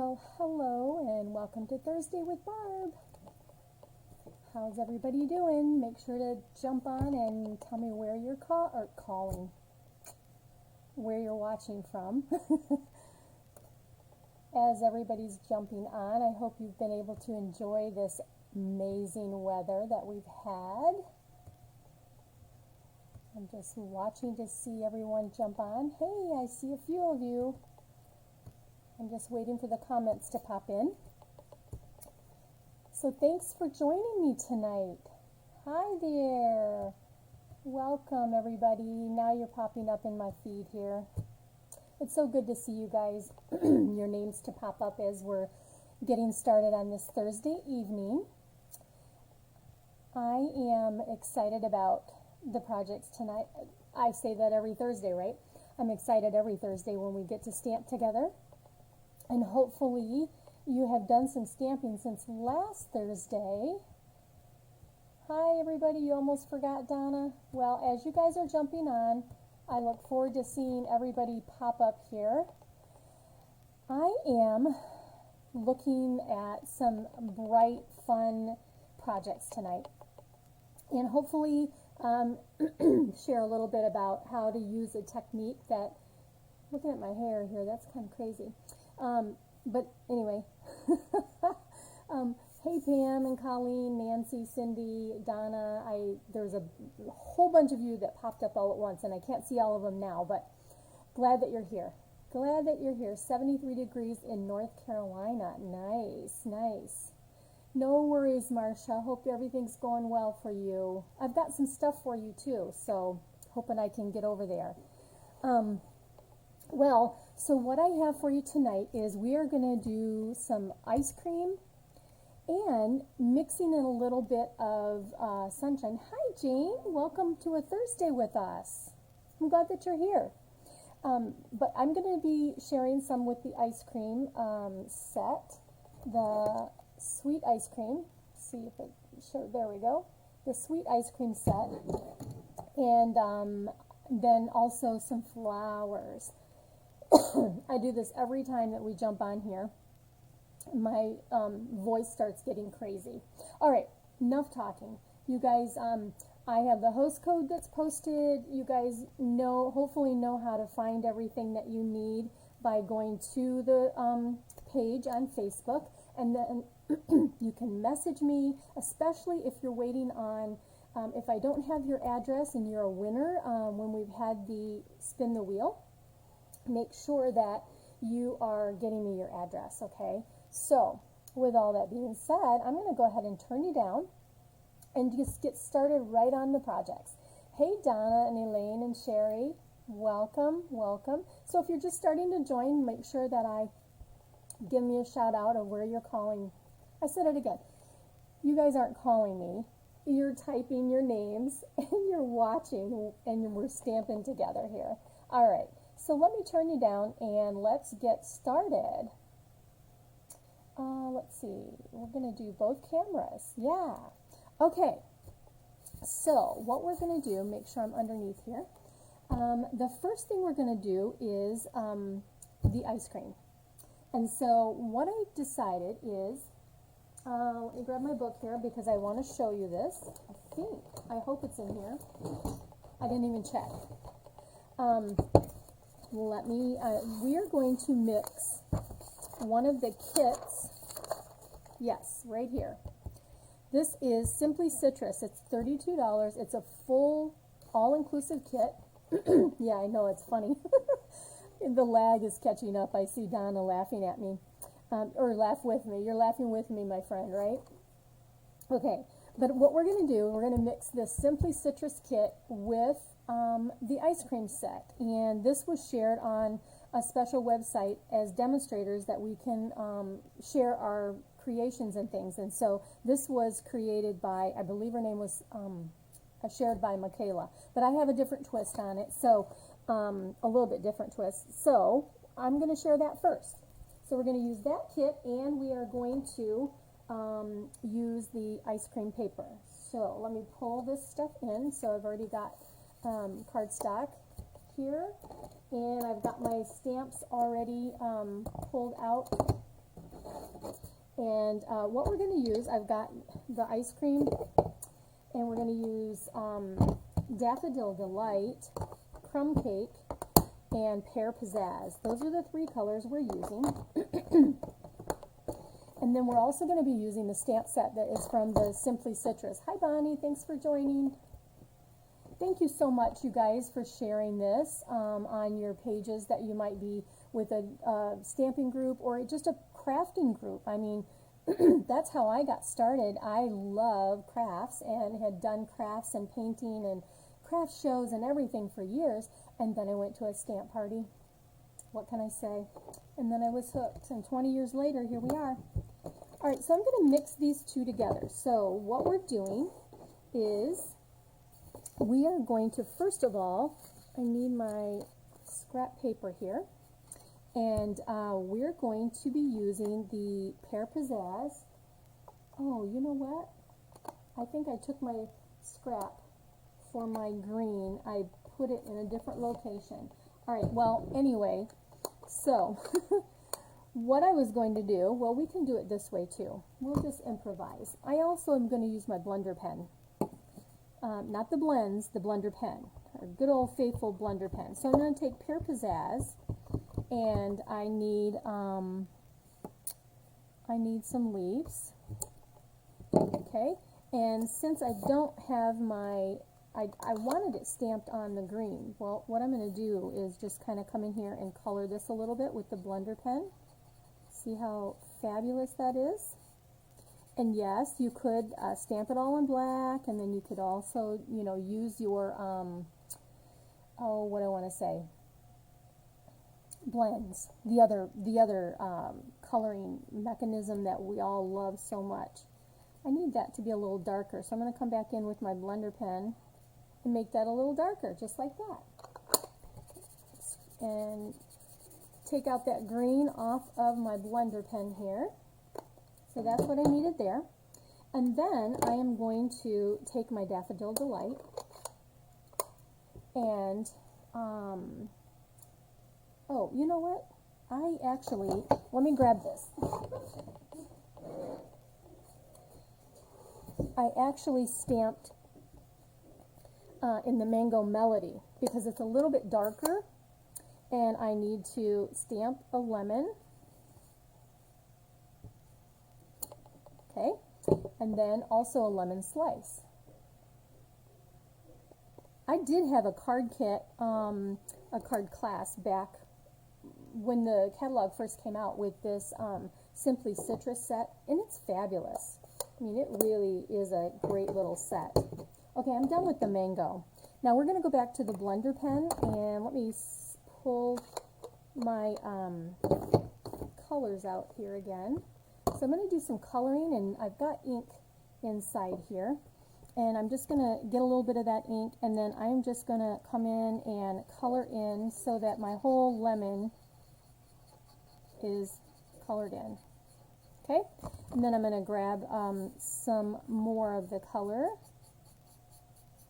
Well, hello and welcome to Thursday with Barb. How's everybody doing? Make sure to jump on and tell me where you're calling, where you're watching from. As everybody's jumping on, I hope you've been able to enjoy this amazing weather that we've had. I'm just watching to see everyone jump on. Hey, I see a few of you. I'm just waiting for the comments to pop in. So thanks for joining me tonight. Hi there. Welcome everybody. Now you're popping up in my feed here. It's so good to see you guys, your names to pop up as we're getting started on this Thursday evening. I am excited about the projects tonight. I say that every Thursday, right? I'm excited every Thursday when we get to stamp together. And hopefully you have done some stamping since last Thursday. Hi everybody, you almost forgot Donna. Well, as you guys are jumping on, I look forward to seeing everybody pop up here. I am looking at some bright, fun projects tonight. And hopefully share a little bit about how to use a technique that, looking at my hair here, that's kind of crazy. But anyway, hey Pam and Colleen, Nancy, Cindy, Donna, there's a whole bunch of you that popped up all at once, and I can't see all of them now, but glad that you're here. Glad that you're here. 73 degrees in North Carolina. Nice, nice. No worries, Marcia. Hope everything's going well for you. I've got some stuff for you too, so hoping I can get over there. Well, so what I have for you tonight is we are going to do some ice cream and mixing in a little bit of sunshine. Hi, Jane. Welcome to a Thursday with us. I'm glad that you're here. But I'm going to be sharing some with the ice cream set, the sweet ice cream. See if it shows. There we go. The sweet ice cream set, and then also some flowers. I do this every time that we jump on here. My voice starts getting crazy. All right, enough talking. You guys, I have the host code that's posted. You guys hopefully know how to find everything that you need by going to the page on Facebook, and then you can message me, especially if you're waiting on, if I don't have your address and you're a winner when we've had the spin the wheel. Make sure that you are getting me your address, okay? So, with all that being said, I'm going to go ahead and turn you down and just get started right on the projects. Hey, Donna and Elaine and Sherry, welcome, welcome. So if you're just starting to join, make sure that I give me a shout out of where you're calling. I said it again. You guys aren't calling me. You're typing your names and you're watching and we're stamping together here. All right. So let me turn you down and let's get started. Let's see, we're going to do both cameras. Yeah. Okay. So what we're going to do, make sure I'm underneath here. The first thing we're going to do is the ice cream. And so what I decided is, let me grab my book here because I want to show you this. I hope it's in here. I didn't even check. We are going to mix one of the kits. Yes, right here. This is Simply Citrus. It's $32. It's a full, all-inclusive kit. Yeah, I know, it's funny. The lag is catching up. I see Donna laughing at me. Or laugh with me. You're laughing with me, my friend, right? Okay, but what we're going to do, we're going to mix this Simply Citrus kit with the ice cream set, and this was shared on a special website as demonstrators that we can share our creations and things. And so this was created by, I believe her name was shared by Michaela, but I have a different twist on it, so a little bit different twist. So I'm going to share that first. So we're going to use that kit, and we are going to use the ice cream paper. So let me pull this stuff in. So I've already got cardstock here, and I've got my stamps already pulled out And what we're going to use, I've got the ice cream, and we're going to use Daffodil Delight, Crumb Cake, and Pear Pizzazz. Those are the three colors we're using. And then we're also going to be using the stamp set that is from the Simply Citrus. Hi Bonnie, thanks for joining. Thank you so much, you guys, for sharing this on your pages that you might be with a stamping group or just a crafting group. I mean, that's how I got started. I love crafts and had done crafts and painting and craft shows and everything for years. And then I went to a stamp party. What can I say? And then I was hooked. And 20 years later, here we are. All right, so I'm going to mix these two together. So what we're doing is we are going to, first of all, I need my scrap paper here. And we're going to be using the Pear Pizzazz. Oh, you know what? I think I took my scrap for my green. I put it in a different location. All right, well, anyway, so what I was going to do, well, we can do it this way too. We'll just improvise. I also am going to use my blender pen. Not the blends, the blender pen. Our good old faithful blender pen. So I'm going to take Pear Pizzazz, and I need some leaves. Okay, and since I don't have my, I wanted it stamped on the green. Well, what I'm going to do is just kind of come in here and color this a little bit with the blender pen. See how fabulous that is? And yes, you could stamp it all in black, and then you could also, you know, use your, oh, what do I want to say? Blends. The other coloring mechanism that we all love so much. I need that to be a little darker, so I'm going to come back in with my blender pen and make that a little darker, just like that. And take out that green off of my blender pen here. So that's what I needed there. And then I am going to take my Daffodil Delight and, oh, you know what? I actually, let me grab this. I actually stamped in the Mango Melody because it's a little bit darker, and I need to stamp a lemon. Okay, and then also a lemon slice. I did have a card kit, a card class back when the catalog first came out with this Simply Citrus set, and it's fabulous. I mean, it really is a great little set. Okay, I'm done with the mango. Now we're going to go back to the blender pen, and let me pull my colors out here again. So I'm going to do some coloring, and I've got ink inside here, and I'm just going to get a little bit of that ink, and then I'm just going to come in and color in so that my whole lemon is colored in. Okay, and then I'm going to grab some more of the color,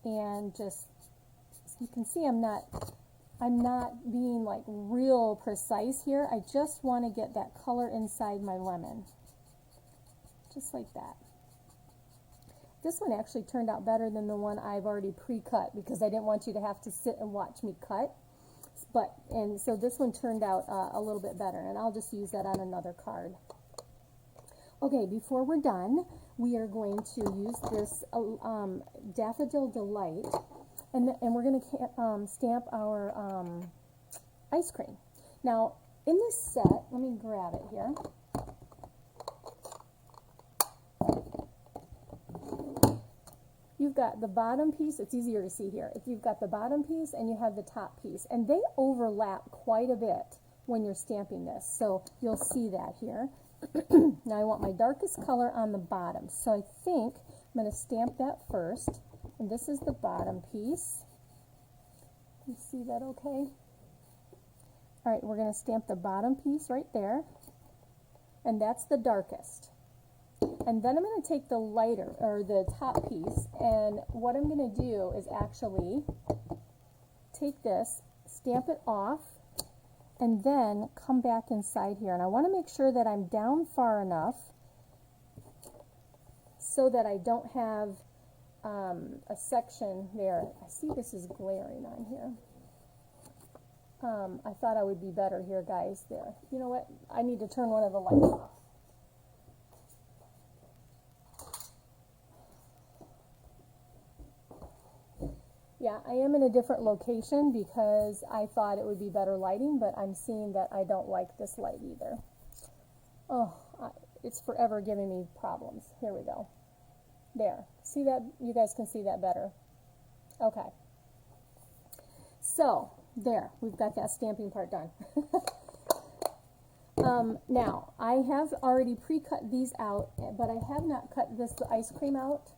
and just, you can see I'm not being like real precise here. I just want to get that color inside my lemon. Just like that. This one actually turned out better than the one I've already pre-cut because I didn't want you to have to sit and watch me cut. And so this one turned out a little bit better, and I'll just use that on another card. Okay, before we're done, we are going to use this Daffodil Delight, and we're going to stamp our ice cream. Now, in this set, let me grab it here. You've got the bottom piece, it's easier to see here. If you've got the bottom piece and you have the top piece, and they overlap quite a bit when you're stamping this, so you'll see that here. Now I want my darkest color on the bottom, so I think I'm going to stamp that first, and this is the bottom piece. You see that okay? Alright, we're going to stamp the bottom piece right there, and that's the darkest. And then I'm going to take the lighter, or the top piece, and what I'm going to do is actually take this, stamp it off, and then come back inside here. And I want to make sure that I'm down far enough so that I don't have a section there. I see this is glaring on here. I thought I would be better here, guys. There. You know what? I need to turn one of the lights off. Yeah, I am in a different location because I thought it would be better lighting, but I'm seeing that I don't like this light either. Oh, it's forever giving me problems. Here we go. There. See that? You guys can see that better. Okay. So, there. We've got that stamping part done. Now, I have already pre-cut these out, but I have not cut this ice cream out.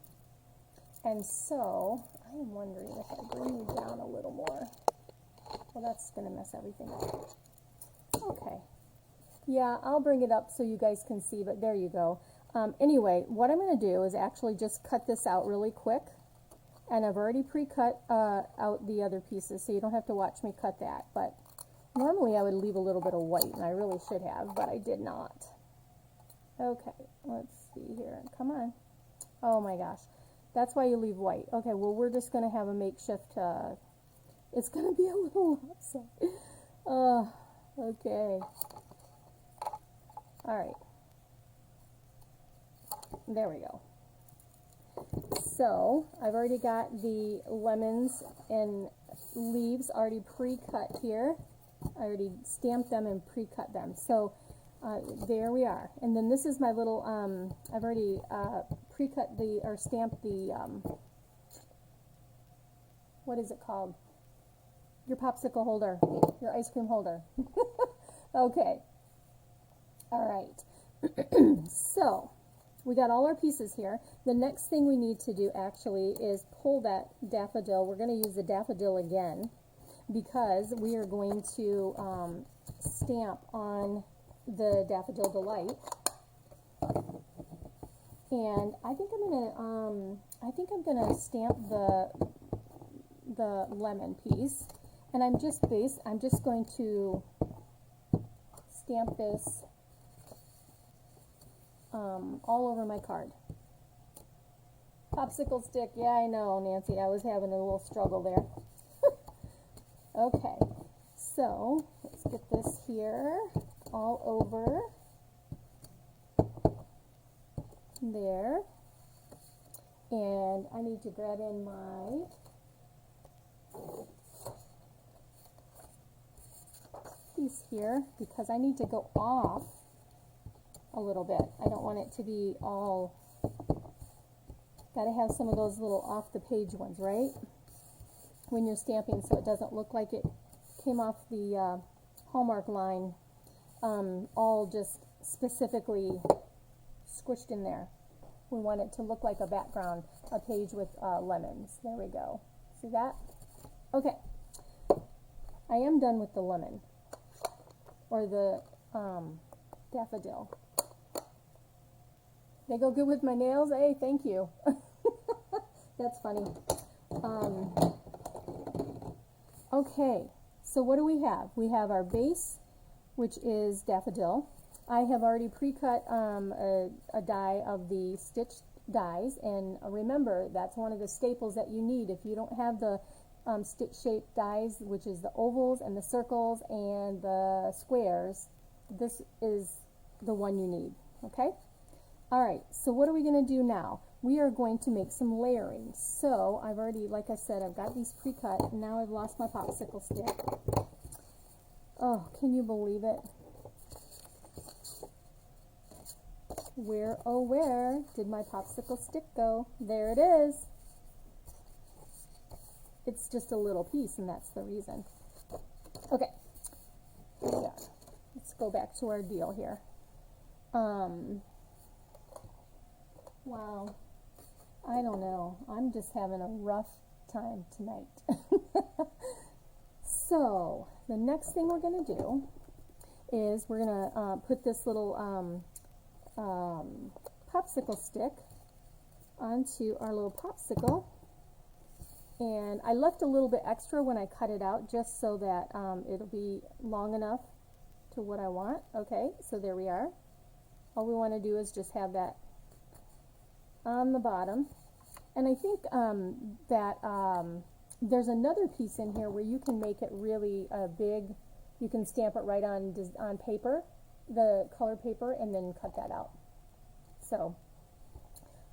And so, I am wondering if I bring you down a little more. Well, that's going to mess everything up. Okay. Yeah, I'll bring it up so you guys can see, but there you go. Anyway, what I'm going to do is actually just cut this out really quick. And I've already pre-cut out the other pieces, so you don't have to watch me cut that. But normally I would leave a little bit of white, and I really should have, but I did not. Okay, let's see here. Come on. Oh my gosh. That's why you leave white. Okay, well, we're just going to have a makeshift, it's going to be a little upset. Okay. All right. There we go. So, I've already got the lemons and leaves already pre-cut here. I already stamped them and pre-cut them. So, there we are. And then this is my little, I've already pre-cut or stamped the, what is it called? Your popsicle holder, your ice cream holder. Okay. All right. So, we got all our pieces here. The next thing we need to do actually is pull that daffodil. We're going to use the daffodil again because we are going to stamp on the Daffodil Delight. And I think I'm gonna stamp the lemon piece, and I'm just going to stamp this all over my card. Popsicle stick, yeah, I know, Nancy, I was having a little struggle there. Okay, so let's get this here all over there, and I need to grab in my piece here because I need to go off a little bit. I don't want it to be all, gotta have some of those little off the page ones, right? When you're stamping, so it doesn't look like it came off the Hallmark line, all just specifically squished in there. We want it to look like a background, a page with lemons. There we go. See that? Okay. I am done with the lemon, or the daffodil. They go good with my nails? Hey, thank you. That's funny. Okay, so what do we have? We have our base, which is daffodil. I have already pre-cut a die of the stitched dies, and remember, that's one of the staples that you need. If you don't have the stitch-shaped dies, which is the ovals and the circles and the squares, this is the one you need, okay? All right, so what are we going to do now? We are going to make some layering. So I've already, like I said, I've got these pre-cut. Now I've lost my popsicle stick. Oh, can you believe it? Where, oh where did my popsicle stick go? There it is. It's just a little piece, and that's the reason. Okay, here we are. Let's go back to our deal here. Wow, I don't know. I'm just having a rough time tonight. So, the next thing we're going to do is we're going to put this little popsicle stick onto our little popsicle. And I left a little bit extra when I cut it out just so that it'll be long enough to what I want. Okay, so there we are. All we want to do is just have that on the bottom. And I think there's another piece in here where you can make it really big. You can stamp it right on paper, the color paper, and then cut that out. So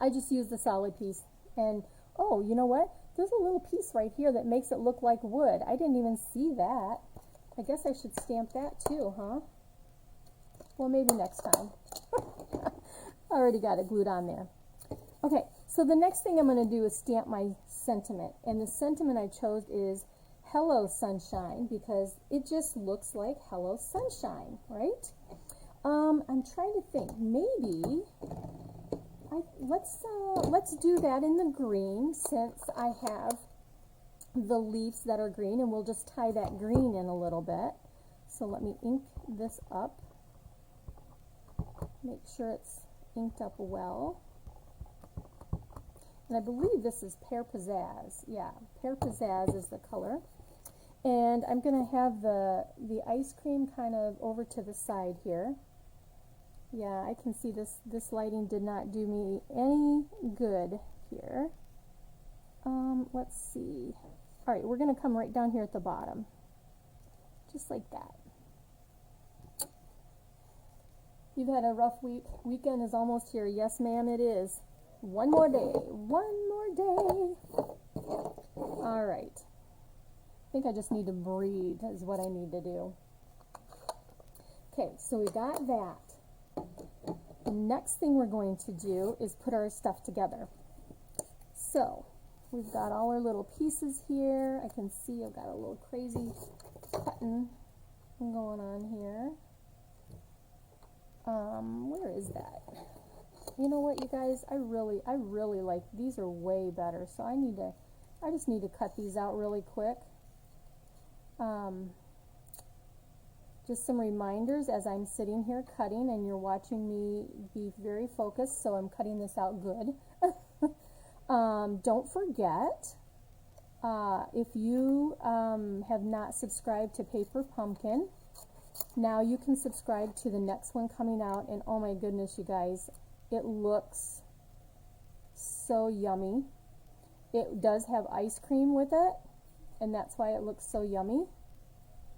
I just use the solid piece. And oh, you know what? There's a little piece right here that makes it look like wood. I didn't even see that. I guess I should stamp that too, huh? Well, maybe next time. I already got it glued on there. Okay, so the next thing I'm going to do is stamp my sentiment. And the sentiment I chose is Hello Sunshine, because it just looks like Hello Sunshine, right? I'm trying to think. Maybe let's do that in the green, since I have the leaves that are green, and we'll just tie that green in a little bit. So let me ink this up. Make sure it's inked up well. And I believe this is Pear Pizzazz. Yeah, Pear Pizzazz is the color. And I'm going to have the ice cream kind of over to the side here. Yeah, I can see this lighting did not do me any good here. Let's see. All right, we're going to come right down here at the bottom. Just like that. You've had a rough week. Weekend is almost here. Yes, ma'am, it is. One more day. One more day. All right. I think I just need to breathe is what I need to do. Okay, so we got that. The next thing we're going to do is put our stuff together. So we've got all our little pieces here. I can see I've got a little crazy cutting going on here. Where is that? You know what, you guys? I really like these. Are way better. So I just need to cut these out really quick. Just some reminders as I'm sitting here cutting, and you're watching me be very focused. So I'm cutting this out good. Don't forget, if you have not subscribed to Paper Pumpkin, now you can subscribe to the next one coming out. And oh my goodness, you guys, it looks so yummy. It does have ice cream with it, and that's why it looks so yummy.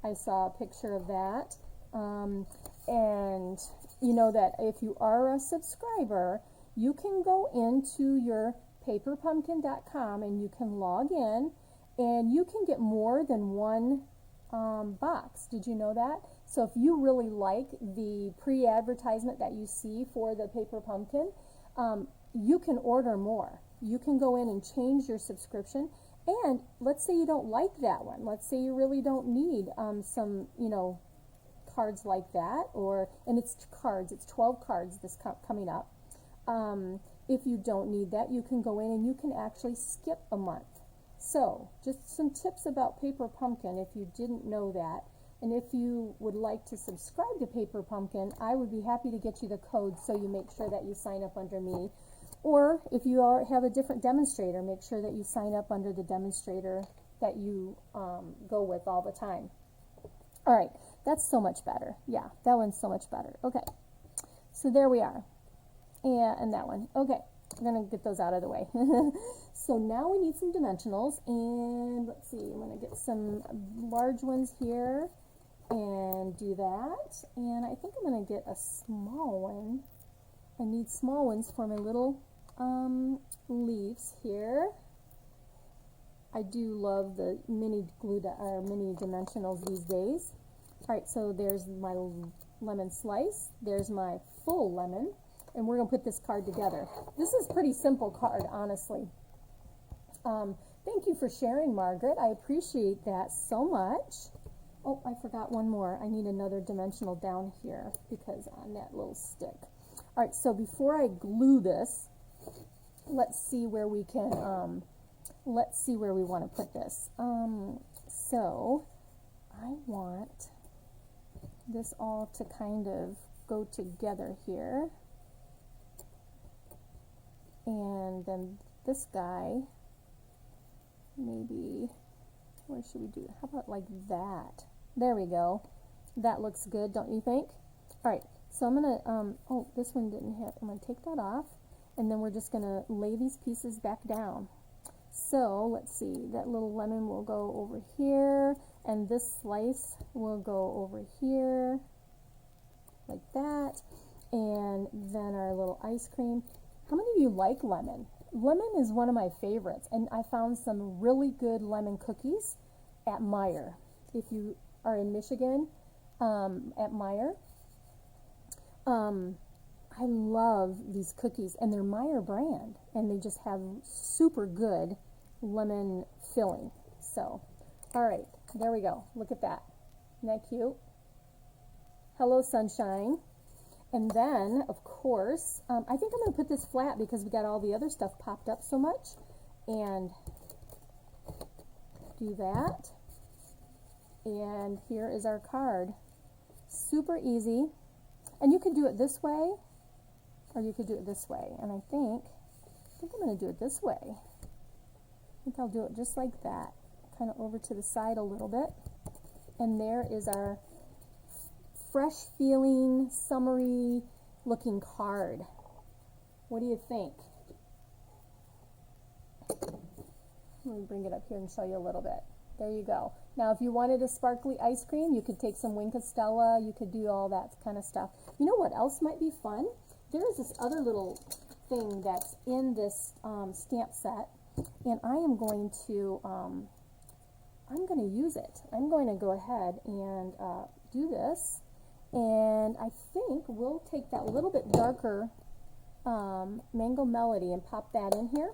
I saw a picture of that. And you know that if you are a subscriber, you can go into your paperpumpkin.com and you can log in, and you can get more than one box. Did you know that? So if you really like the pre-advertisement that you see for the Paper Pumpkin, you can order more. You can go in and change your subscription. And let's say you don't like that one. Let's say you really don't need some, cards like that, and it's cards. It's 12 cards this coming up. If you don't need that, you can go in and you can actually skip a month. So just some tips about Paper Pumpkin if you didn't know that. And if you would like to subscribe to Paper Pumpkin, I would be happy to get you the code so you make sure that you sign up under me. Or if you have a different demonstrator, make sure that you sign up under the demonstrator that you go with all the time. All right, that's so much better. Yeah, that one's so much better. Okay, so there we are. And that one. Okay, I'm going to get those out of the way. So now we need some dimensionals. And let's see, I'm going to get some large ones here and do that. And I think I'm going to get a small one. I need small ones for my little leaves here. I do love the mini dimensionals these days. All right, so there's my lemon slice. There's my full lemon, and we're gonna put this card together. This is a pretty simple card, honestly. Thank you for sharing, Margaret. I appreciate that so much. Oh, I forgot one more. I need another dimensional down here because on that little stick. All right, so before I glue this, let's see where we can, let's see where we want to put this. So I want this all to kind of go together here. And then this guy, maybe, where should we do it? How about like that? There we go. That looks good, don't you think? All right. So I'm going to, oh, this one didn't have, I'm going to take that off. And then we're just going to lay these pieces back down. So let's see, that little lemon will go over here, and this slice will go over here, like that. And then our little ice cream. How many of you like lemon? Lemon is one of my favorites, and I found some really good lemon cookies at Meijer. If you are in Michigan, at Meijer. I love these cookies, and they're Meijer brand, and they just have super good lemon filling. So, all right, there we go. Look at that. Isn't that cute? Hello, sunshine. And then, of course, I think I'm going to put this flat because we got all the other stuff popped up so much. And do that. And here is our card. Super easy. And you can do it this way, or you could do it this way. And I think I'm going to do it this way. I think I'll do it just like that. Kind of over to the side a little bit. And there is our fresh feeling, summery looking card. What do you think? Let me bring it up here and show you a little bit. There you go. Now, if you wanted a sparkly ice cream, you could take some Wink of Stella. You could do all that kind of stuff. You know what else might be fun? There is this other little thing that's in this stamp set, and I am going to use it. I'm going to go ahead and do this, and I think we'll take that little bit darker Mango Melody and pop that in here.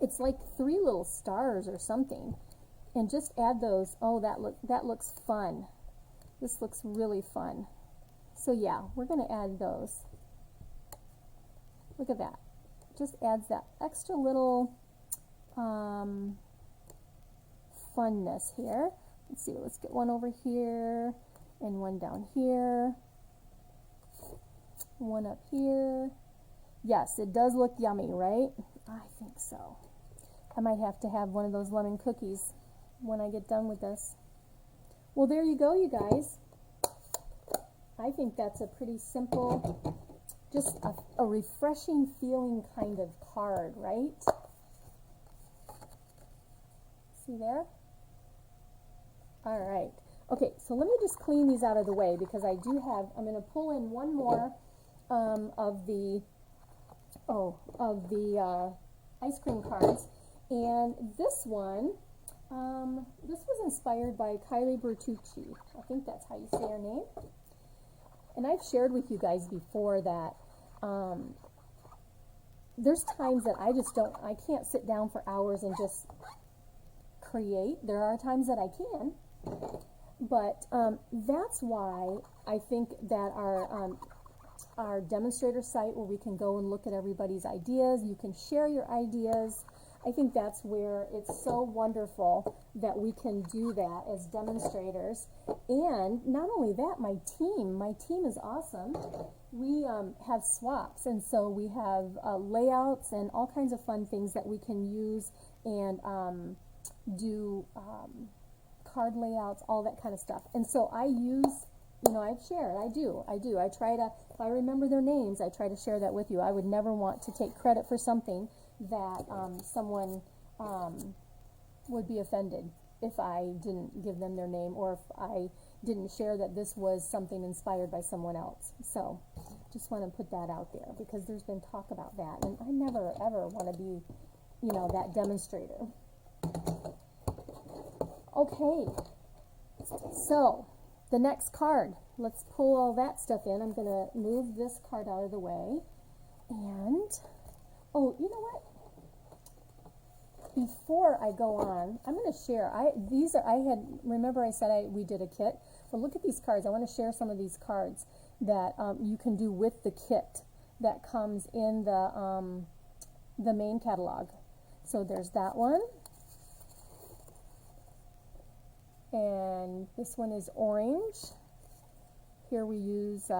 It's like 3 little stars or something. And just add those. Oh, that looks fun. This looks really fun. So yeah, we're going to add those. Look at that. Just adds that extra little funness here. Let's see, let's get one over here and one down here. One up here. Yes, it does look yummy, right? I think so. I might have to have one of those lemon cookies when I get done with this. Well, there you go, you guys. I think that's a pretty simple, just a refreshing feeling kind of card, right? See there? All right. Okay, so let me just clean these out of the way because I do have, I'm going to pull in one more of the ice cream cards. And this one, this was inspired by Kylie Bertucci. I think that's how you say her name. And I've shared with you guys before that there's times that I can't sit down for hours and just create. There are times that I can. But that's why I think that our demonstrator site where we can go and look at everybody's ideas, you can share your ideas. I think that's where it's so wonderful that we can do that as demonstrators. And not only that, my team is awesome. We have swaps, and so we have layouts and all kinds of fun things that we can use and do card layouts, all that kind of stuff. And so I use, I've shared, I do. I try to, if I remember their names, I try to share that with you. I would never want to take credit for something that someone would be offended if I didn't give them their name or if I didn't share that this was something inspired by someone else. So just want to put that out there because there's been talk about that, and I never ever want to be, that demonstrator. Okay, so the next card, let's pull all that stuff in. I'm going to move this card out of the way, and oh, you know what? Before I go on, I'm going to share. Remember I said we did a kit. Well, look at these cards. I want to share some of these cards that you can do with the kit that comes in the main catalog. So there's that one. And this one is orange. Here we use,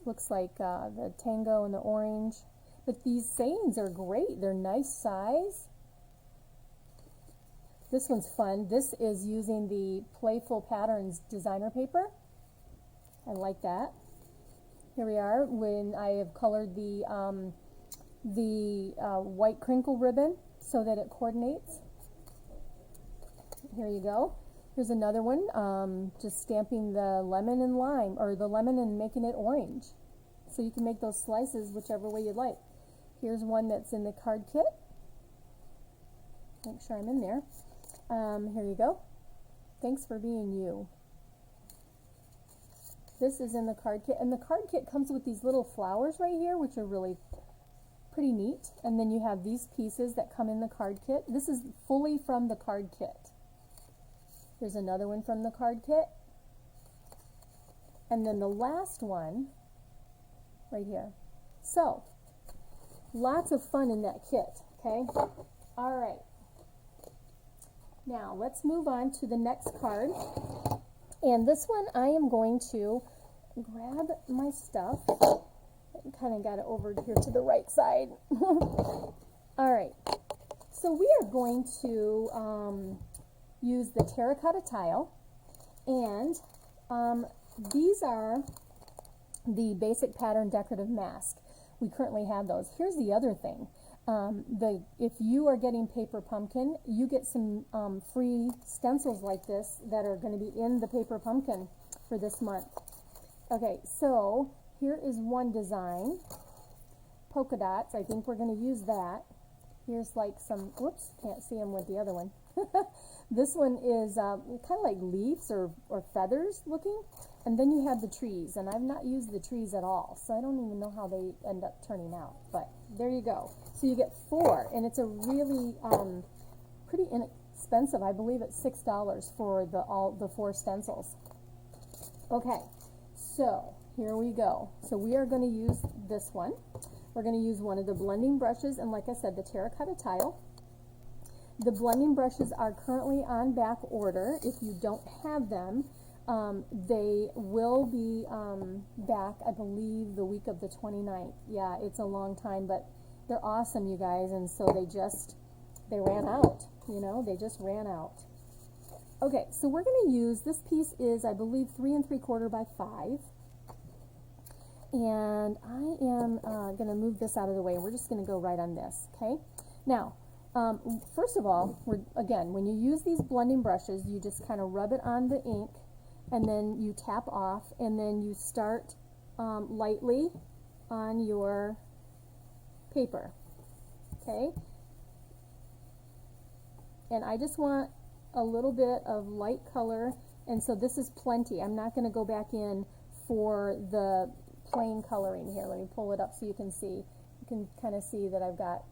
looks like the tango and the orange. But these sayings are great. They're nice size. This one's fun. This is using the Playful Patterns designer paper. I like that. Here we are when I have colored the the white crinkle ribbon so that it coordinates. Here you go. Here's another one, just stamping the lemon and lime, or the lemon and making it orange. So you can make those slices whichever way you'd like. Here's one that's in the card kit. Make sure I'm in there. Here you go. Thanks for being you. This is in the card kit, and the card kit comes with these little flowers right here, which are really pretty neat. And then you have these pieces that come in the card kit. This is fully from the card kit. There's another one from the card kit. And then the last one right here. So, lots of fun in that kit, okay? All right. Now, let's move on to the next card. And this one, I am going to grab my stuff. Kind of got it over here to the right side. All right. So we are going to use the terracotta tile. And these are the basic pattern decorative mask. We currently have those. Here's the other thing. If you are getting Paper Pumpkin, you get some free stencils like this that are going to be in the Paper Pumpkin for this month. Okay, so here is one design. Polka dots. I think we're going to use that. Here's like some, whoops, can't see them with the other one. This one is kind of like leaves or feathers looking. And then you have the trees, and I've not used the trees at all, so I don't even know how they end up turning out. But there you go. So you get 4, and it's a really pretty inexpensive. I believe it's $6 for the 4 stencils. Okay, so here we go. So we are going to use this one. We're going to use one of the blending brushes, and like I said, the terracotta tile. The blending brushes are currently on back order. If you don't have them, they will be back, I believe, the week of the 29th. Yeah, it's a long time, but they're awesome, you guys, and so they ran out, you know, they just ran out. Okay, so we're going to use, this piece is, I believe, 3 3/4 by 5. And I am going to move this out of the way. We're just going to go right on this, okay? Now, first of all, again, when you use these blending brushes, you just kind of rub it on the ink, and then you tap off, and then you start lightly on your paper, okay? And I just want a little bit of light color, and so this is plenty. I'm not going to go back in for the plain coloring here. Let me pull it up so you can see. You can kind of see that I've got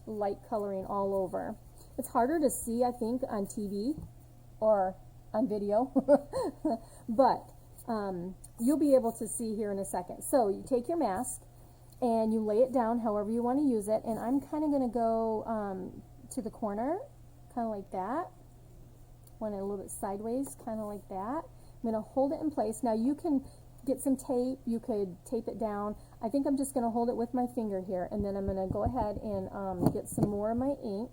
light coloring all over. It's harder to see, I think, on TV or on video, but you'll be able to see here in a second. So you take your mask and you lay it down however you want to use it, and I'm kind of going to go to the corner, kind of like that. Want it a little bit sideways, kind of like that. I'm going to hold it in place. Now you can get some tape, you could tape it down. I think I'm just going to hold it with my finger here, and then I'm going to go ahead and get some more of my ink,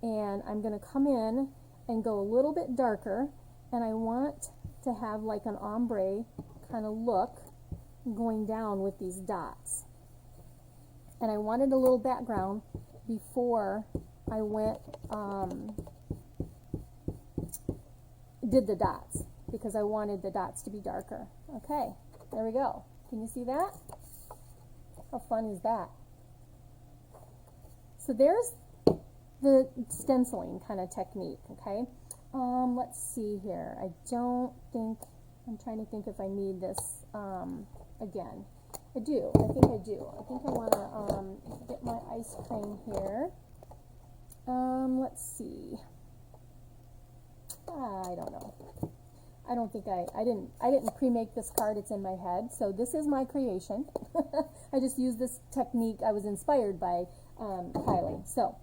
and I'm going to come in and go a little bit darker, and I want to have like an ombre kind of look going down with these dots. And I wanted a little background before I went did the dots, because I wanted the dots to be darker. Okay, there we go. Can you see that? How fun is that? So there's the stenciling kind of technique, okay? Let's see here. I'm trying to think if I need this again. I do. I think I do. I think I want to get my ice cream here. Let's see. I don't know. I don't think I didn't pre-make this card. It's in my head. So this is my creation. I just used this technique. I was inspired by Kylie. So,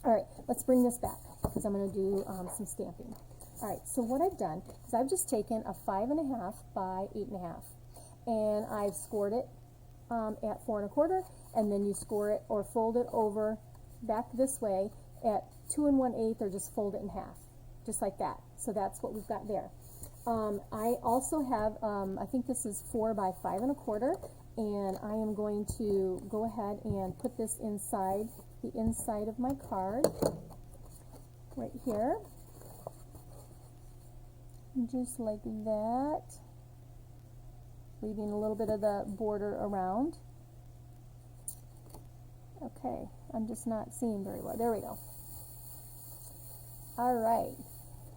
all right, let's bring this back because I'm going to do some stamping. All right, so what I've done is I've just taken a 5.5 by 8.5, and I've scored it at 4 1/4, and then you score it or fold it over back this way at 2 1/8, or just fold it in half, just like that. So that's what we've got there. I also have, I think this is 4 by 5 1/4, and I am going to go ahead and put this inside the inside of my card right here, just like that, leaving a little bit of the border around. Okay, I'm just not seeing very well. There we go. All right.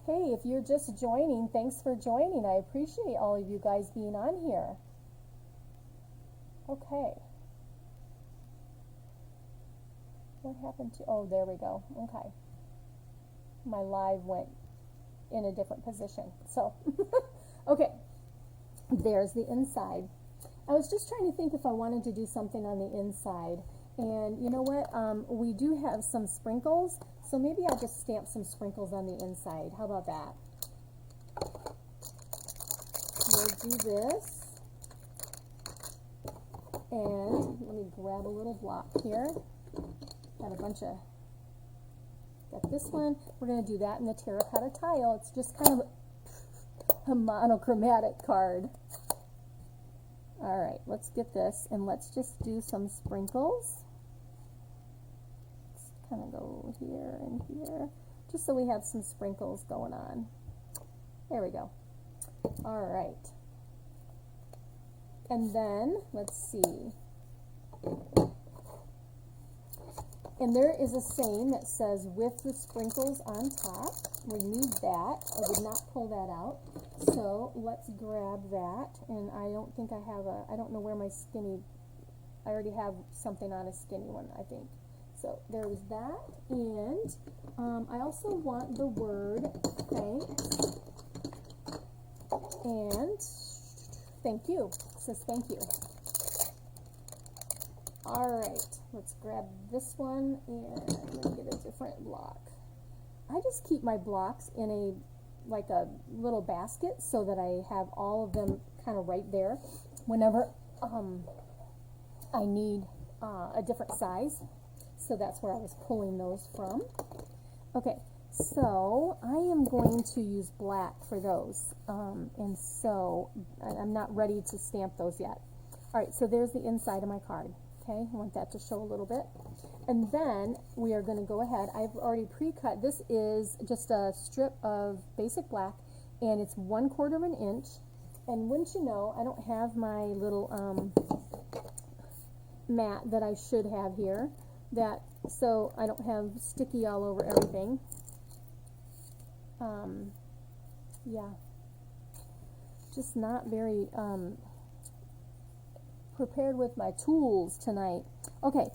Hey, if you're just joining, thanks for joining. I appreciate all of you guys being on here. Okay. What happened to, oh, there we go. Okay. My live went in a different position. So, okay. There's the inside. I was just trying to think if I wanted to do something on the inside. And you know what? We do have some sprinkles, so maybe I'll just stamp some sprinkles on the inside. How about that? We'll do this. And let me grab a little block here. Got a bunch of, got this one. We're going to do that in the terracotta tile. It's just kind of a monochromatic card. All right, let's get this, and let's just do some sprinkles. Let's kind of go here and here, just so we have some sprinkles going on. There we go. All right. And then, let's see. And there is a saying that says, with the sprinkles on top. We need that. I did not pull that out. So let's grab that. And I don't think I have a, I don't know where my skinny, I already have something on a skinny one, I think. So there's that. And I also want the word thanks. And thank you. It says thank you. All right, let's grab this one and let me get a different block. I just keep my blocks in a, like a little basket so that I have all of them kind of right there whenever I need a different size. So that's where I was pulling those from. Okay, so I am going to use black for those. And so I'm not ready to stamp those yet. All right, so there's the inside of my card. Okay, I want that to show a little bit. And then we are going to go ahead. I've already pre-cut. This is just a strip of basic black, and it's 1/4 of an inch. And wouldn't you know, I don't have my little mat that I should have here. So I don't have sticky all over everything. Yeah, just not very prepared with my tools tonight. Okay,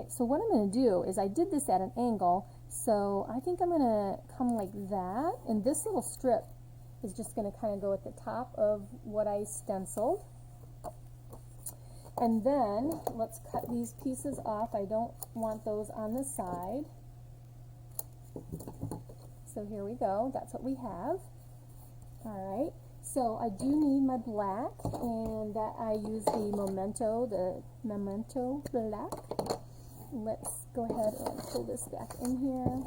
so what I'm going to do is I did this at an angle, so I think I'm going to come like that, and this little strip is just going to kind of go at the top of what I stenciled. And then let's cut these pieces off. I don't want those on the side. So here we go. That's what we have. All right. So I do need my black, and that I use the Memento black. Let's go ahead and pull this back in here.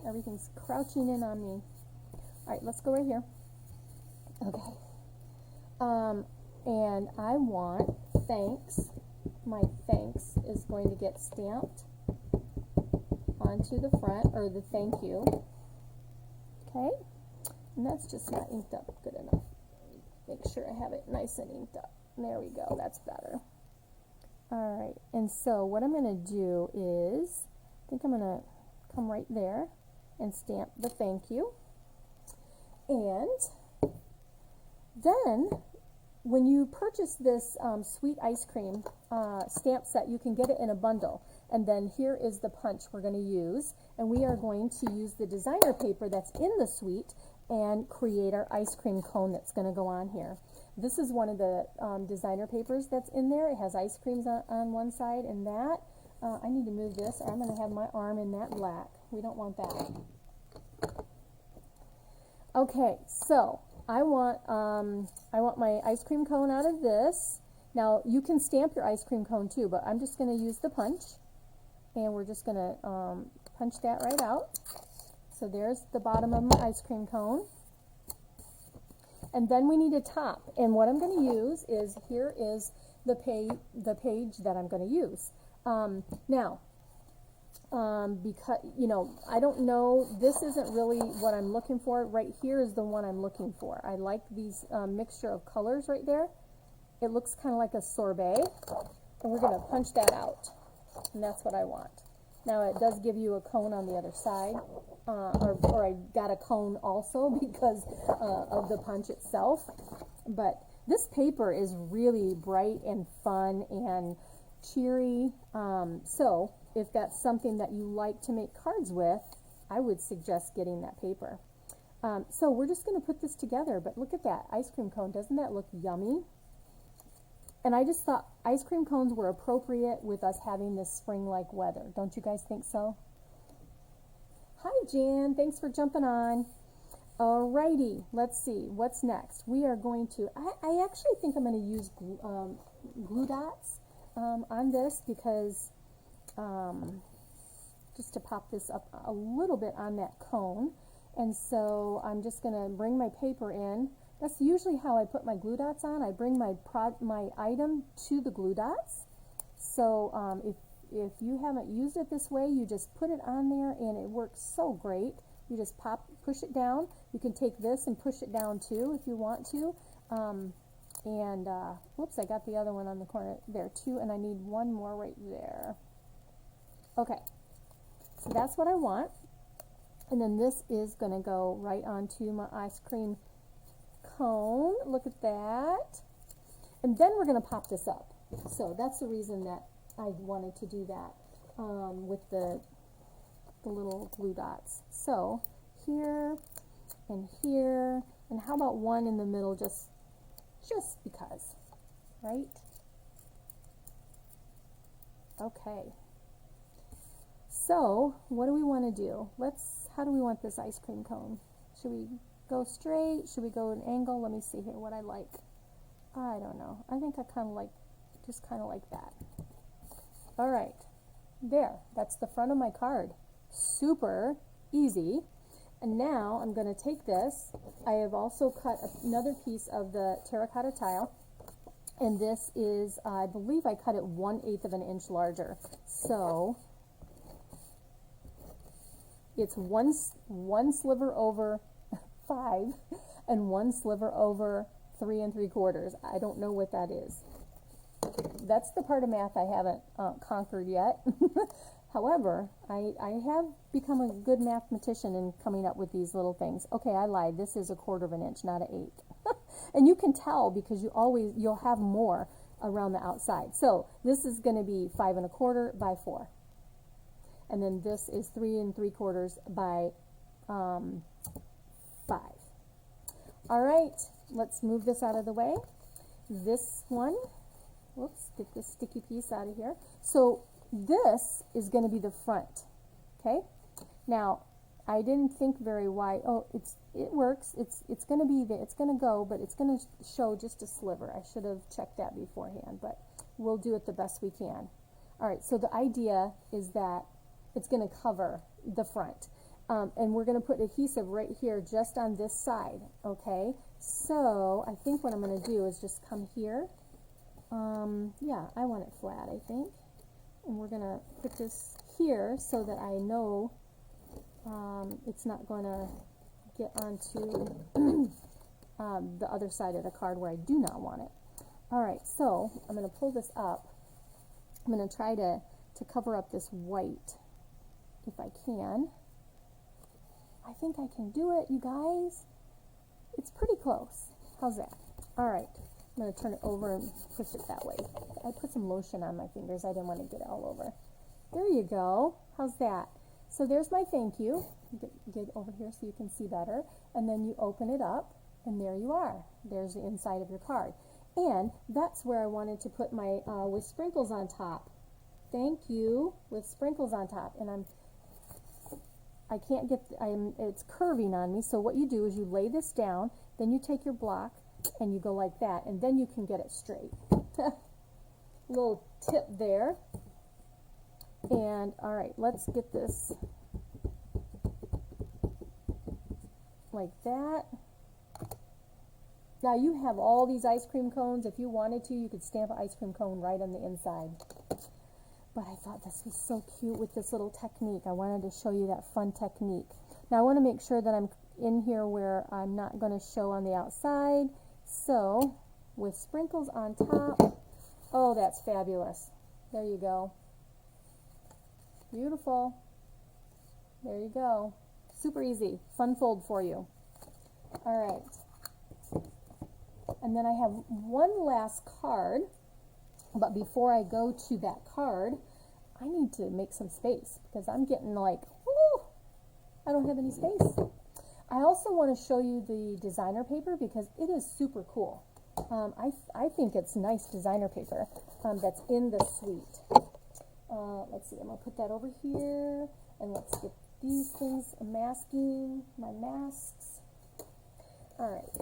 Everything's crouching in on me. All right, let's go right here. Okay. And I want thanks. My thanks is going to get stamped onto the front, or the thank you. Okay. And that's just not inked up good enough. Make sure I have it nice and inked up. There we go. That's better. All right. And so what I'm going to do is, I think I'm going to come right there and stamp the thank you. And then when you purchase this sweet ice cream stamp set, you can get it in a bundle. And then here is the punch we're going to use. And we are going to use the designer paper that's in the suite and create our ice cream cone that's going to go on here. This is one of the designer papers that's in there. It has ice creams on one side, and that, I need to move this, or I'm going to have my arm in that black. We don't want that. Okay, so I want my ice cream cone out of this. Now, you can stamp your ice cream cone too, but I'm just going to use the punch, and we're just going to punch that right out. So there's the bottom of my ice cream cone. And then we need a top. And what I'm going to use is, here is the page that I'm going to use. Now, because, you know, I don't know, this isn't really what I'm looking for. Right here is the one I'm looking for. I like these mixture of colors right there. It looks kind of like a sorbet. And we're going to punch that out. And that's what I want. Now it does give you a cone on the other side. Or I got a cone also because of the punch itself. But this paper is really bright and fun and cheery. So if that's something that you like to make cards with, I would suggest getting that paper. So we're just going to put this together. But look at that ice cream cone. Doesn't that look yummy? And I just thought ice cream cones were appropriate with us having this spring-like weather. Don't you guys think so? Hi, Jan. Thanks for jumping on. Alrighty, let's see. What's next? We are going to, I actually think I'm going to use glue dots on this because just to pop this up a little bit on that cone. And so I'm just going to bring my paper in. That's usually how I put my glue dots on. I bring my item to the glue dots. So if you haven't used it this way, you just put it on there and it works so great. You just push it down. You can take this and push it down too if you want to. Whoops, I got the other one on the corner there too, and I need one more right there. Okay, so that's what I want. And then this is going to go right onto my ice cream cone. Look at that. And then we're going to pop this up. So that's the reason that I wanted to do that with the little glue dots. So here and here, and how about one in the middle just because, right? Okay. So what do we want to do? How do we want this ice cream cone? Should we go straight? Should we go an angle? Let me see here what I like. I don't know. I think I just kind of like that. All right. There. That's the front of my card. Super easy. And now I'm going to take this. I have also cut another piece of the terracotta tile. And this is, I believe I cut it 1/8 of an inch larger. So it's one sliver over 5 and one sliver over 3 3/4. I don't know what that is. That's the part of math I haven't conquered yet. However, I have become a good mathematician in coming up with these little things. Okay, I lied. This is 1/4 of an inch, not an 1/8. And you can tell because you'll have more around the outside. So this is going to be 5 1/4 by 4. And then this is 3 3/4 by 5. All right, let's move this out of the way. This one, whoops, get this sticky piece out of here. So this is going to be the front, okay? Now, I didn't think very wide. Oh, it works. It's going to be there. It's going to go, but it's going to show just a sliver. I should have checked that beforehand, but we'll do it the best we can. All right, so the idea is that it's going to cover the front. And we're going to put adhesive right here just on this side, okay? So I think what I'm going to do is just come here. Yeah, I want it flat, I think. And we're going to put this here so that I know it's not going to get onto the other side of the card where I do not want it. All right, so I'm going to pull this up. I'm going to try to cover up this white if I can. I think I can do it, you guys. It's pretty close. How's that? All right. I'm going to turn it over and push it that way. I put some lotion on my fingers. I didn't want to get it all over. There you go. How's that? So there's my thank you. Get over here so you can see better. And then you open it up, and there you are. There's the inside of your card. And that's where I wanted to put my, with sprinkles on top. Thank you, with sprinkles on top. And it's curving on me, so what you do is you lay this down, then you take your block, and you go like that, and then you can get it straight. Little tip there. And, all right, let's get this like that. Now you have all these ice cream cones. If you wanted to, you could stamp an ice cream cone right on the inside. But I thought this was so cute with this little technique. I wanted to show you that fun technique. Now I want to make sure that I'm in here where I'm not going to show on the outside. So with sprinkles on top, oh, that's fabulous. There you go. Beautiful. There you go. Super easy. Fun fold for you. All right. And then I have one last card. But before I go to that card, I need to make some space because I'm getting like, whoo, I don't have any space. I also want to show you the designer paper because it is super cool. I think it's nice designer paper that's in the suite. Let's see, I'm going to put that over here, and let's get these things masking, my masks. All right,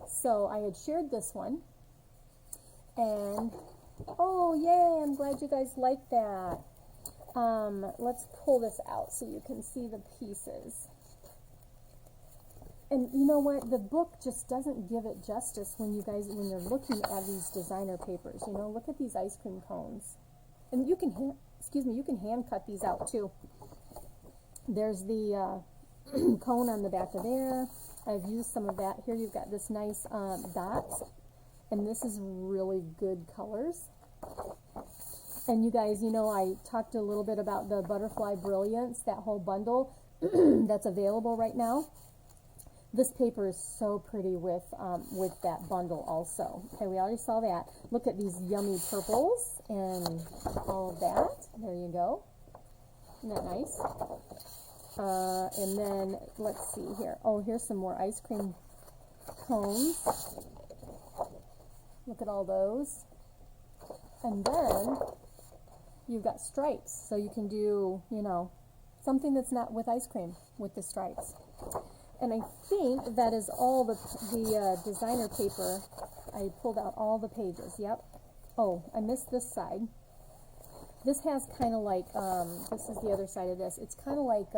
so I had shared this one, and oh yay, I'm glad you guys like that. Let's pull this out so you can see the pieces. And you know what? The book just doesn't give it justice when you're looking at these designer papers. You know, look at these ice cream cones. And you can hand cut these out too. There's the cone on the back of there. I've used some of that. Here you've got this nice dots. And this is really good colors. And you guys, you know, I talked a little bit about the Butterfly Brilliance, that whole bundle that's available right now. This paper is so pretty with that bundle also. Okay, we already saw that. Look at these yummy purples and all of that. There you go. Isn't that nice? And then, let's see here. Oh, here's some more ice cream cones. Look at all those. And then, you've got stripes. So you can do, you know, something that's not with ice cream with the stripes. And I think that is all the designer paper. I pulled out all the pages. Yep. Oh, I missed this side. This has kind of like, this is the other side of this. It's kind of like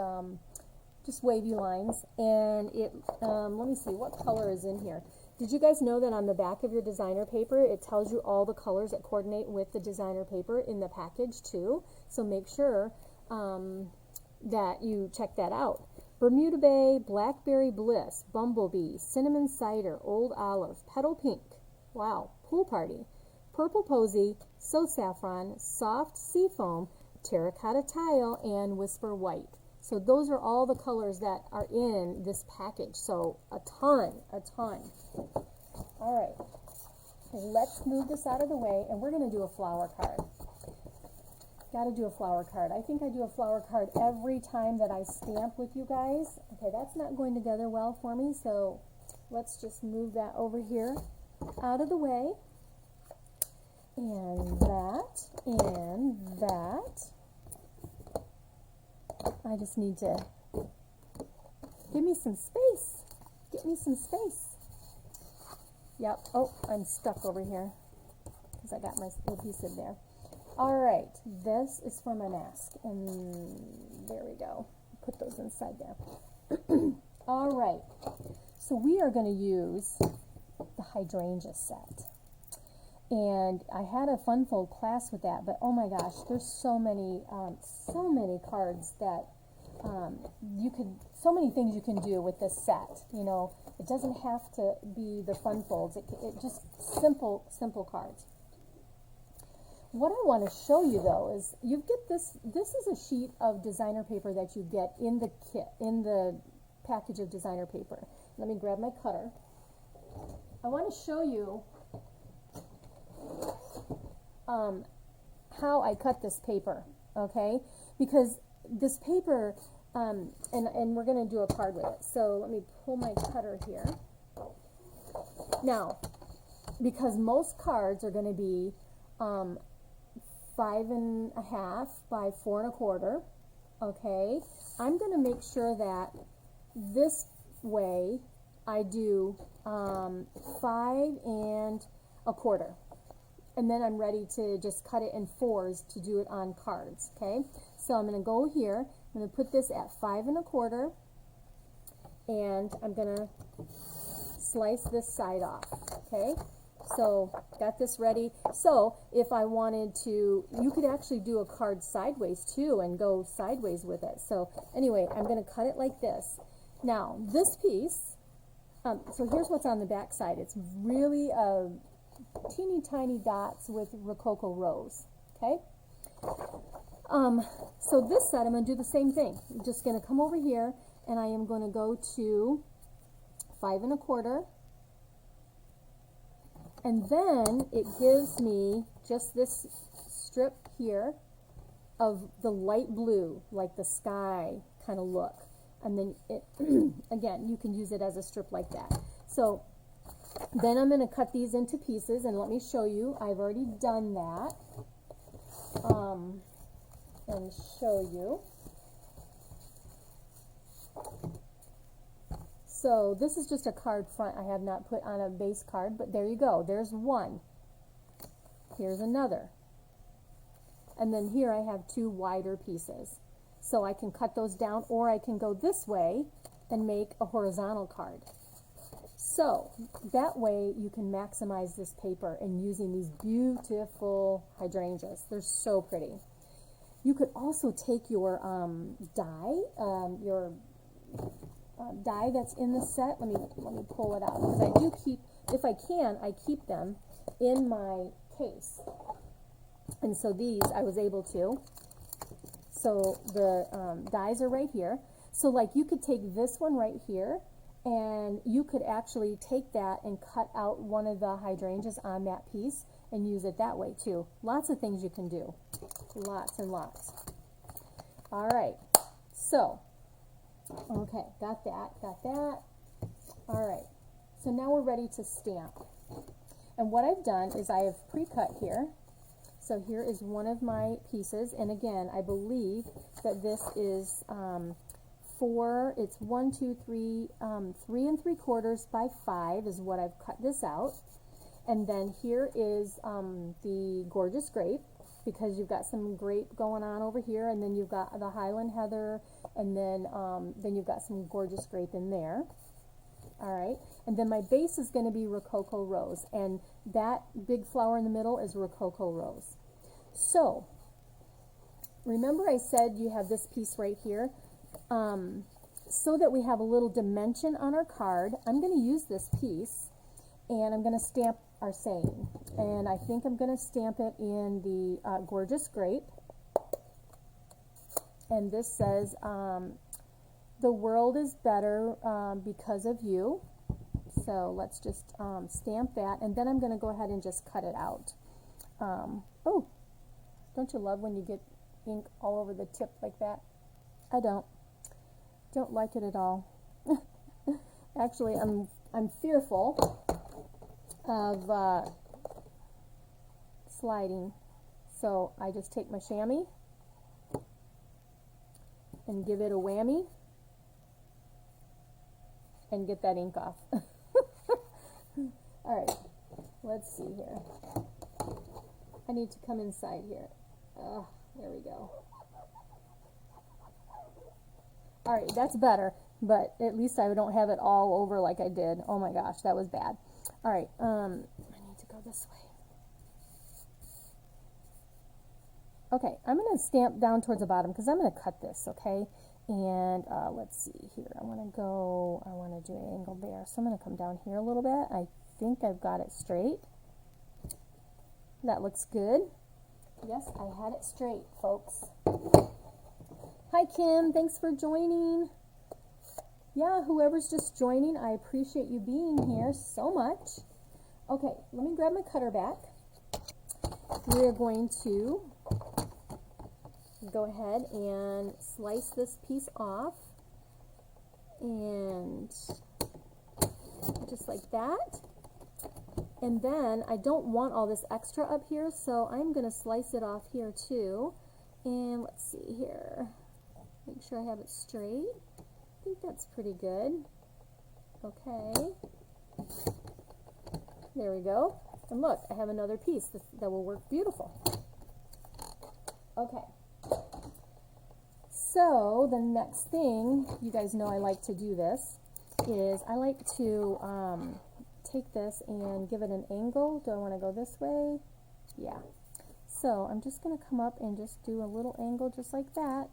just wavy lines. And it, let me see, what color is in here? Did you guys know that on the back of your designer paper, it tells you all the colors that coordinate with the designer paper in the package too? So make sure that you check that out. Bermuda Bay, Blackberry Bliss, Bumblebee, Cinnamon Cider, Old Olive, Petal Pink, wow, Pool Party, Purple Posy, So Saffron, Soft Seafoam, Terracotta Tile, and Whisper White. So those are all the colors that are in this package. So a ton. All right, let's move this out of the way, and we're going to do a flower card. Got to do a flower card. I think I do a flower card every time that I stamp with you guys. Okay, that's not going together well for me, so let's just move that over here out of the way. And that. I just need to give me some space. Get me some space. Yep. Oh, I'm stuck over here because I got my adhesive there. All right, this is for my mask, and there we go. Put those inside there. All right, so we are going to use the hydrangea set, and I had a fun fold class with that, but oh my gosh, there's so many cards that so many things you can do with this set. You know, it doesn't have to be the fun folds. It just simple cards. What I want to show you though is you get this is a sheet of designer paper that you get in the kit, in the package of designer paper. Let me grab my cutter. I want to show you how I cut this paper, okay? Because this paper, and we're going to do a card with it. So let me pull my cutter here. Now, because most cards are going to be 5.5 by 4 1/4. Okay, I'm going to make sure that this way I do 5 1/4, and then I'm ready to just cut it in 4s to do it on cards. Okay, so I'm going to go here. I'm going to put this at 5 1/4, and I'm going to slice this side off, okay? So, got this ready. So, if I wanted to, you could actually do a card sideways too and go sideways with it. So, anyway, I'm going to cut it like this. Now, this piece, so here's what's on the back side. It's really teeny tiny dots with Rococo Rose, okay? So this side, I'm going to do the same thing. I'm just going to come over here, and I am going to go to 5 1/4. And then it gives me just this strip here of the light blue, like the sky kind of look. And then it, again, you can use it as a strip like that. So then I'm going to cut these into pieces, and let me show you. I've already done that. And show you. So this is just a card front I have not put on a base card, but there you go. There's one. Here's another. And then here I have 2 wider pieces. So I can cut those down, or I can go this way and make a horizontal card. So that way you can maximize this paper in using these beautiful hydrangeas. They're so pretty. You could also take your die, die that's in the set. Let me pull it out, because I do keep, if I can, I keep them in my case. And so these I was able to. So the dies are right here. So like you could take this one right here, and you could actually take that and cut out one of the hydrangeas on that piece and use it that way too. Lots of things you can do. Lots and lots. All right. So, okay, got that. All right. So now we're ready to stamp. And what I've done is I have pre-cut here. So here is one of my pieces. And again, I believe that this is it's 1, 2, 3, 3 3/4 by 5 is what I've cut this out. And then here is the Gorgeous Grape, because you've got some grape going on over here, and then you've got the Highland Heather, and then you've got some Gorgeous Grape in there. All right, and then my base is going to be Rococo Rose, and that big flower in the middle is Rococo Rose. So, remember I said you have this piece right here? So that we have a little dimension on our card, I'm going to use this piece, and I'm going to stamp our saying. And I think I'm going to stamp it in the Gorgeous Grape. And this says, the world is better because of you. So let's just stamp that. And then I'm going to go ahead and just cut it out. Oh, don't you love when you get ink all over the tip like that? I don't like it at all. Actually, I'm fearful of sliding, so I just take my chamois and give it a whammy and get that ink off. All right, let's see here. I need to come inside here. There we go. All right, that's better, but at least I don't have it all over like I did. Oh my gosh, that was bad. All right, I need to go this way. Okay, I'm going to stamp down towards the bottom because I'm going to cut this, okay? And let's see here. I want to do an angle there. So I'm going to come down here a little bit. I think I've got it straight. That looks good. Yes, I had it straight, folks. Hi, Kim. Thanks for joining. Yeah, whoever's just joining, I appreciate you being here so much. Okay, let me grab my cutter back. We're going to go ahead and slice this piece off, and just like that. And then I don't want all this extra up here, so I'm going to slice it off here too. And let's see here. Make sure I have it straight. I think that's pretty good. Okay. There we go. And look, I have another piece that will work beautiful. Okay. So the next thing, you guys know I like to do this, is I like to take this and give it an angle. Do I want to go this way? Yeah. So I'm just going to come up and just do a little angle just like that,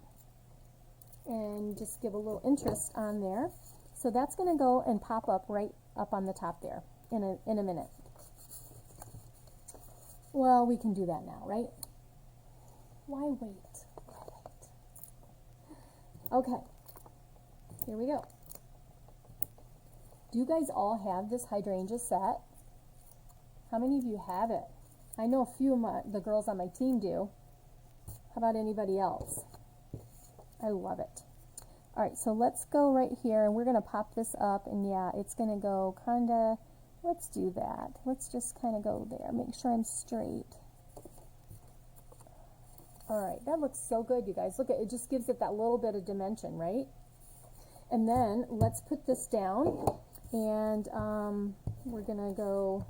and just give a little interest on there. So that's going to go and pop up right up on the top there in a minute. Well, we can do that now, right? Why wait? Okay, here we go. Do you guys all have this hydrangea set? How many of you have it? I know a few of the girls on my team do. How about anybody else? I love it. All right, so let's go right here, and we're going to pop this up, and yeah, it's going to go kind of, let's do that. Let's just kind of go there. Make sure I'm straight. All right, that looks so good, you guys. Look at it, just gives it that little bit of dimension, right? And then let's put this down, and we're going to go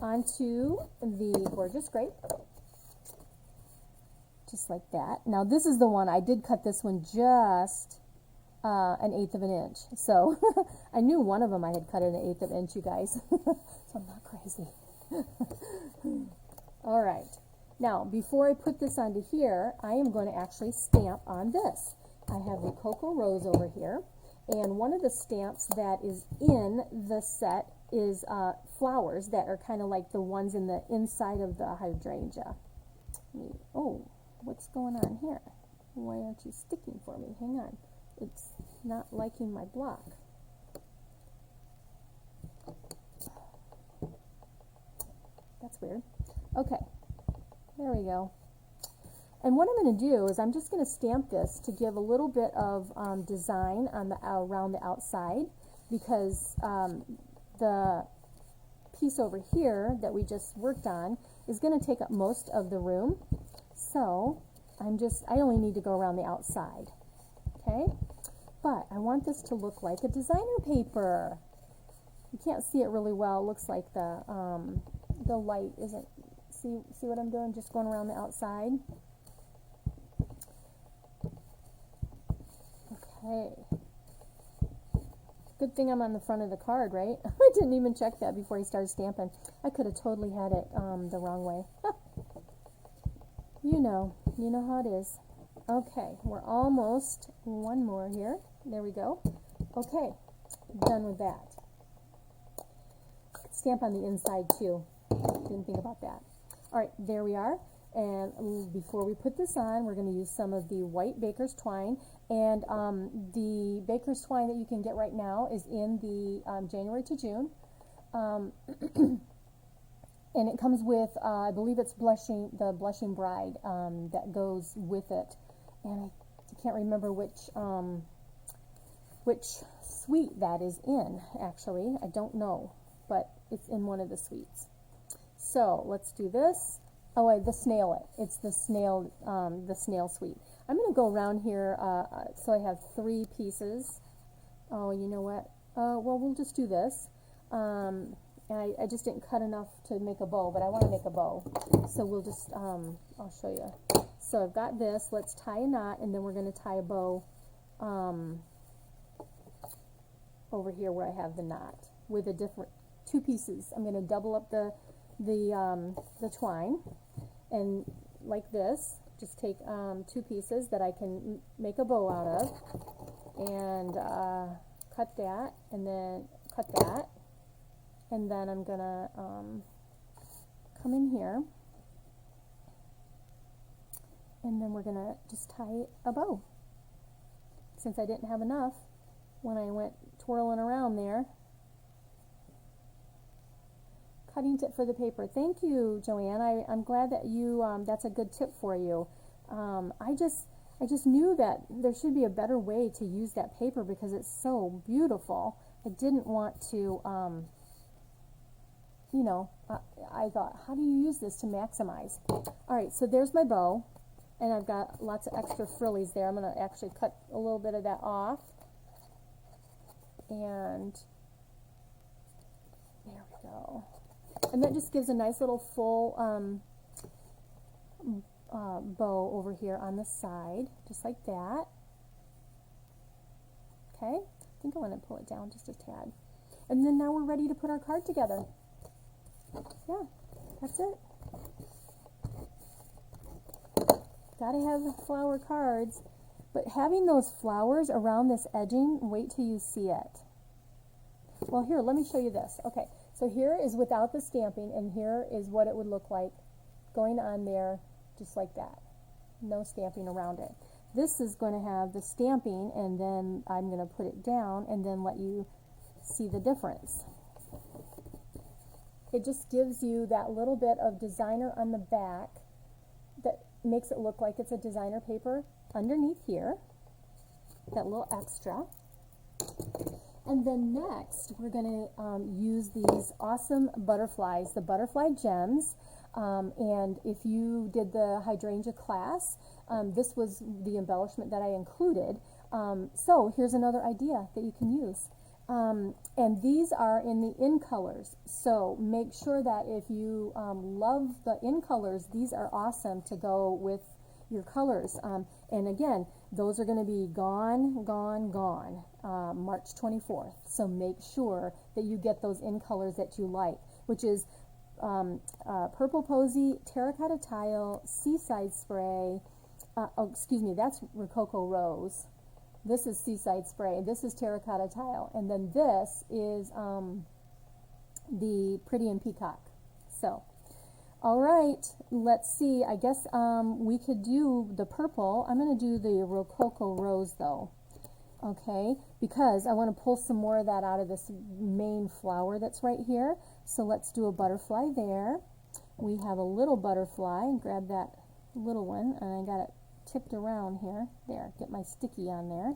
onto the gorgeous grape. Just like that. Now this is the one, I did cut this one just 1/8 of an inch. So I knew one of them I had cut it 1/8 of an inch, you guys. So I'm not crazy. All right. Now, before I put this onto here, I am going to actually stamp on this. I have the Cocoa Rose over here, and one of the stamps that is in the set is flowers that are kind of like the ones in the inside of the hydrangea. Oh, what's going on here? Why aren't you sticking for me? Hang on. It's not liking my block. That's weird. Okay, there we go. And what I'm going to do is I'm just going to stamp this to give a little bit of design on the around the outside, because the piece over here that we just worked on is going to take up most of the room. So I only need to go around the outside, okay? But I want this to look like a designer paper. You can't see it really well. It looks like the light isn't, see what I'm doing? Just going around the outside. Okay. Good thing I'm on the front of the card, right? I didn't even check that before he started stamping. I could have totally had it the wrong way. You know how it is. Okay, we're almost one more here. There we go. Okay, done with that. Stamp on the inside too. Didn't think about that. All right, there we are. And before we put this on, we're going to use some of the white baker's twine. And the baker's twine that you can get right now is in the January to June. And it comes with, I believe it's the Blushing Bride that goes with it. And I can't remember which suite that is in, actually. I don't know, but it's in one of the suites. So let's do this. Oh, wait, the snail it. It's the snail suite. I'm going to go around here, so I have 3 pieces. Oh, you know what? Well, we'll just do this. And I just didn't cut enough to make a bow, but I want to make a bow. So we'll just, I'll show you. So I've got this. Let's tie a knot, and then we're going to tie a bow over here where I have the knot with a different 2 pieces. I'm going to double up the twine, and like this, just take 2 pieces that I can make a bow out of, and cut that, and then cut that, and then I'm gonna come in here, and then we're gonna just tie a bow. Since I didn't have enough when I went twirling around there. Cutting tip for the paper. Thank you, Joanne. I'm glad that you, that's a good tip for you. I just knew that there should be a better way to use that paper because it's so beautiful. I didn't want to, I thought, how do you use this to maximize? All right, so there's my bow, and I've got lots of extra frillies there. I'm going to actually cut a little bit of that off, and there we go. And that just gives a nice little full bow over here on the side, just like that. Okay, I think I want to pull it down just a tad. And then now we're ready to put our card together. Yeah, that's it. Gotta have flower cards. But having those flowers around this edging, wait till you see it. Well, here, let me show you this. Okay, so here is without the stamping, and here is what it would look like going on there, just like that. No stamping around it. This is going to have the stamping, and then I'm going to put it down and then let you see the difference. It just gives you that little bit of designer on the back that makes it look like it's a designer paper underneath here, that little extra. And then next, we're going to use these awesome butterflies, the butterfly gems. And if you did the hydrangea class, this was the embellishment that I included. So here's another idea that you can use. And these are in the in colors. So make sure that if you love the in colors, these are awesome to go with your colors. And again, those are going to be gone, March 24th. So make sure that you get those in colors that you like, which is Purple Posy, Terracotta Tile, Seaside Spray, that's Rococo Rose. This is Seaside Spray, this is Terracotta Tile, and then this is the Pretty and Peacock. So, all right, let's see. I guess we could do the purple. I'm going to do the Rococo Rose though, okay, because I want to pull some more of that out of this main flower that's right here. So let's do a butterfly there. We have a little butterfly, and grab that little one, and I got it tipped around here. There, get my sticky on there.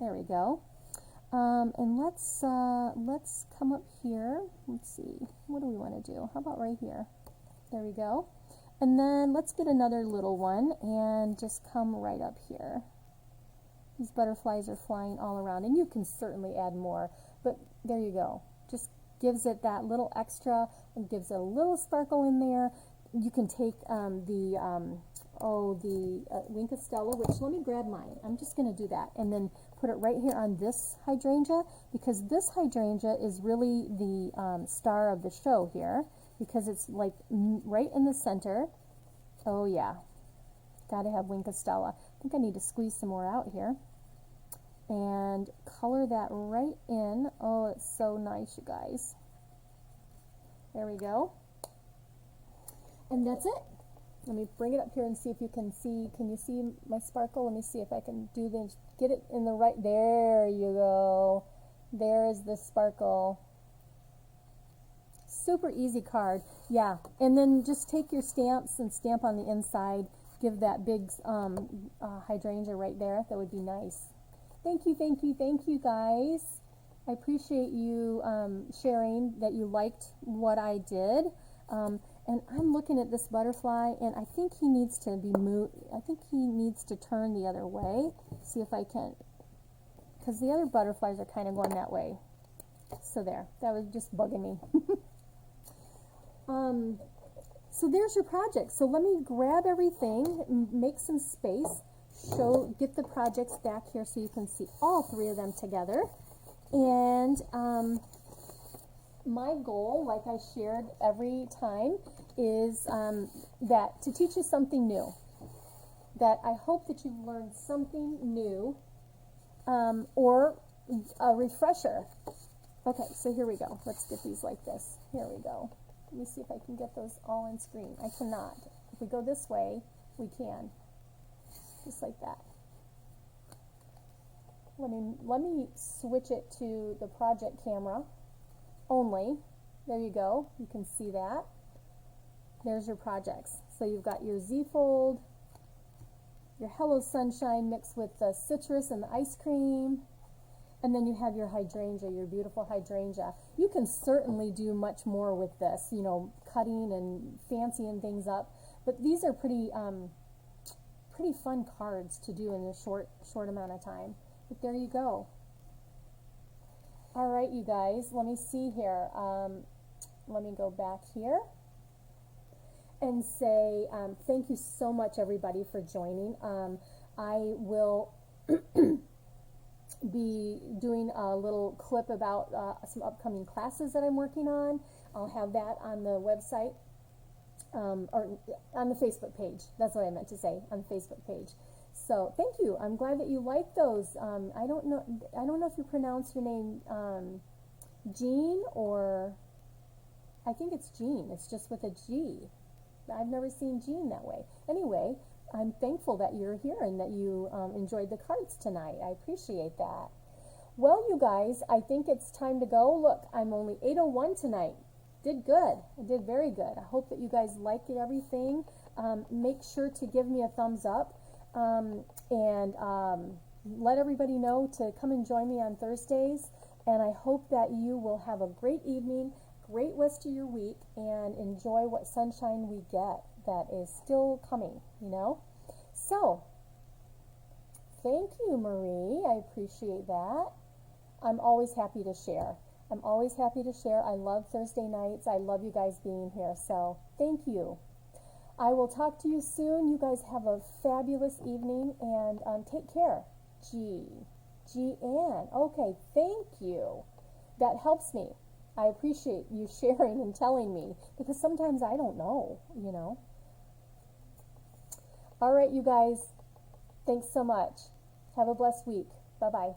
There we go. And let's come up here. Let's see, what do we want to do? How about right here? There we go. And then let's get another little one and just come right up here. These butterflies are flying all around, and you can certainly add more, but there you go. Just gives it that little extra and gives it a little sparkle in there. You can take the Wink of Stella, which, let me grab mine. I'm just going to do that and then put it right here on this hydrangea, because this hydrangea is really the star of the show here, because it's like right in the center. Oh yeah, gotta have Wink of Stella. I think I need to squeeze some more out here and color that right in. Oh, it's so nice, you guys. There we go. And that's it. Let me bring it up here and see if you can see. Can you see my sparkle? Let me see if I can do this. Get it in the right. There you go. There is the sparkle. Super easy card. Yeah. And then just take your stamps and stamp on the inside. Give that big hydrangea right there. That would be nice. Thank you, guys. I appreciate you sharing that you liked what I did. And I'm looking at this butterfly, and I think he needs to be moved. I think he needs to turn the other way. See if I can, because the other butterflies are kind of going that way. So there, that was just bugging me. So there's your project. So let me grab everything, make some space, get the projects back here so you can see all three of them together. And my goal, like I shared every time, is that to teach you something new. That I hope that you've learned something new, or a refresher. Okay, so here we go. Let's get these like this. Here we go. Let me see if I can get those all on screen. I cannot. If we go this way, we can. Just like that. Let me switch it to the project camera only. There you go. You can see that. There's your projects. So you've got your Z-fold, your Hello Sunshine mixed with the citrus and the ice cream, and then you have your hydrangea, your beautiful hydrangea. You can certainly do much more with this, you know, cutting and fancying things up. But these are pretty fun cards to do in a short amount of time. But there you go. All right, you guys, let me see here. Let me go back here and say thank you so much, everybody, for joining. I will be doing a little clip about some upcoming classes that I'm working on. I'll have that on the website, or on the Facebook page. That's what I meant to say, on the Facebook page. So thank you. I'm glad that you like those. I don't know if you pronounce your name Jean, or I think it's Jean. It's just with a G. I've never seen Jean that way. Anyway, I'm thankful that you're here and that you enjoyed the cards tonight. I appreciate that. Well, you guys, I think it's time to go. Look, I'm only 8:01 tonight. Did good. I did very good. I hope that you guys liked everything. Make sure to give me a thumbs up, and let everybody know to come and join me on Thursdays. And I hope that you will have a great evening, great rest of your week, and enjoy what sunshine we get that is still coming, you know. So, thank you, Marie. I appreciate that. I'm always happy to share. I'm always happy to share. I love Thursday nights. I love you guys being here. So, thank you. I will talk to you soon. You guys have a fabulous evening, and take care. G-N. Okay, thank you. That helps me. I appreciate you sharing and telling me, because sometimes I don't know, you know. All right, you guys. Thanks so much. Have a blessed week. Bye-bye.